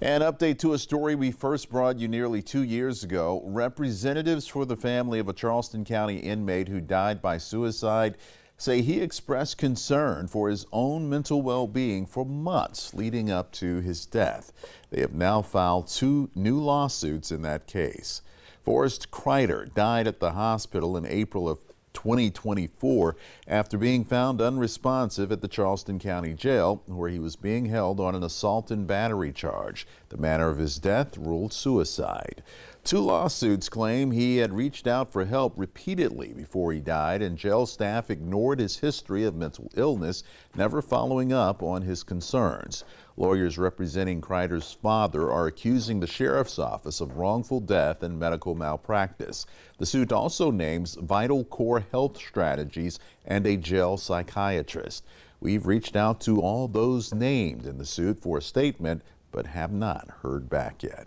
An update to a story we first brought you nearly 2 years ago. Representatives for the family of a Charleston County inmate who died by suicide say he expressed concern for his own mental well-being for months leading up to his death. They have now filed 2 new lawsuits in that case. Forrest Kreider died at the hospital in April of 2024 after being found unresponsive at the Charleston County Jail, where he was being held on an assault and battery charge. The manner of his death ruled suicide. 2 lawsuits claim he had reached out for help repeatedly before he died, and jail staff ignored his history of mental illness, never following up on his concerns. Lawyers representing Kreider's father are accusing the sheriff's office of wrongful death and medical malpractice. The suit also names Vital Core Health Strategies and a jail psychiatrist. We've reached out to all those named in the suit for a statement, but have not heard back yet.